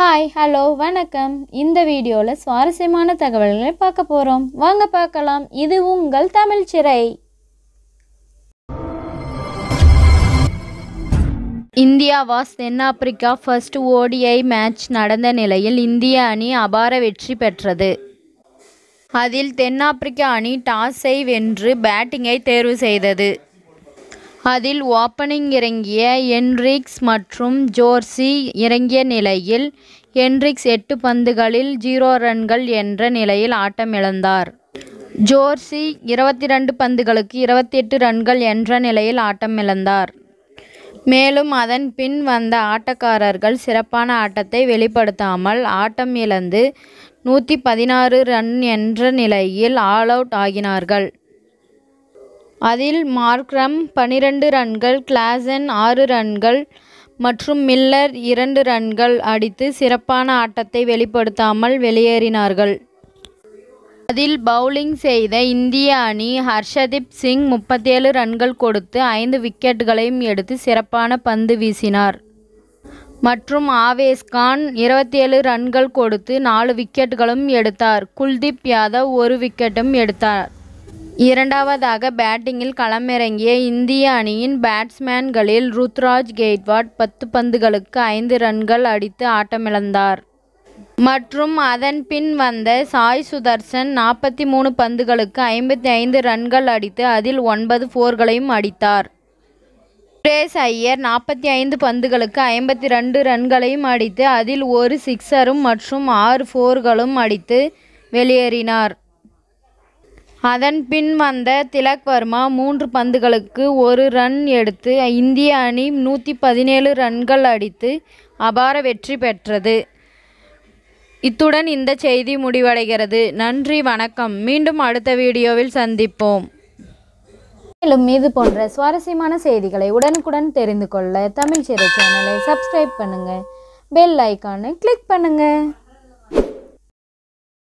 Hi hello வணக்கம். இந்த வீடியோவில் சுவாரஸ்யமான தகவல்களை பார்க்க போகிறோம். வாங்க பார்க்கலாம். இது உங்கள் தமிழ் சிறை. இந்தியா வாஸ் தென்னாப்பிரிக்கா ஃபர்ஸ்ட் ODI மேட்ச் நடந்த நிலையில் இந்திய அணி அபார வெற்றி பெற்றது. அதில் தென்னாப்பிரிக்க அணி டாஸை வென்று பேட்டிங்கை தேர்வு செய்தது. அதில் ஓப்பனிங் இறங்கிய ஹென்ரிக்ஸ் மற்றும் ஜோர்சி இறங்கிய நிலையில் ஹென்ரிக்ஸ் 8 பந்துகளில் 0 ரன்கள் என்ற நிலையில் ஆட்டமிழந்தார். ஜோர்சி 22 பந்துகளுக்கு 28 ரன்கள் என்ற நிலையில் ஆட்டமிழந்தார். மேலும் அதன் பின் வந்த ஆட்டக்காரர்கள் சிறப்பான ஆட்டத்தை வெளிப்படுத்தாமல் ஆட்டம் இழந்து 116 ரன் என்ற நிலையில் ஆல் அவுட் ஆகினார்கள். அதில் மார்க்ரம் 12 ரன்கள், கிளாசன் 6 ரன்கள் மற்றும் மில்லர் 2 ரன்கள் அடித்து சிறப்பான ஆட்டத்தை வெளிப்படுத்தாமல் வெளியேறினார்கள். அதில் பவுலிங் செய்த இந்திய அணி ஹர்ஷதீப் சிங் 37 ரன்கள் கொடுத்து 5 விக்கெட்டுகளையும் எடுத்து சிறப்பான பந்து வீசினார். மற்றும் ஆவேஸ் கான் 27 ரன்கள் கொடுத்து 4 விக்கெட்டுகளும் எடுத்தார். குல்தீப் யாதவ் 1 விக்கெட்டும் எடுத்தார். இரண்டாவதாக பேட்டிங்கில் களமிறங்கிய இந்திய அணியின் பேட்ஸ்மேன்களில் ருத்ராஜ் கெய்க்வாட் 10 பந்துகளுக்கு 5 ரன்கள் அடித்து ஆட்டமிழந்தார். மற்றும் அதன் பின் வந்த சாய் சுதர்சன் 43 பந்துகளுக்கு 55 ரன்கள் அடித்து அதில் 9 4களையும் அடித்தார். சுரேஷ் ஐயர் 45 பந்துகளுக்கு 52 ரன்களையும் அடித்து அதில் 1 சிக்ஸரும் மற்றும் 6 4களும் அடித்து வெளியேறினார். அதன் பின் வந்த திலக் வர்மா 3 பந்துகளுக்கு 1 ரன் எடுத்து இந்திய அணி 117 ரன்கள் அடித்து அபார வெற்றி பெற்றது. இத்துடன் இந்த செய்தி முடிவடைகிறது. நன்றி, வணக்கம். மீண்டும் அடுத்த வீடியோவில் சந்திப்போம். மேலும் இது போன்ற சுவாரஸ்யமான செய்திகளை உடனுக்குடன் தெரிந்து கொள்ள தமிழ் சிறை சேனலை சப்ஸ்கிரைப் பண்ணுங்க, பெல் ஐகானை கிளிக் பண்ணுங்க.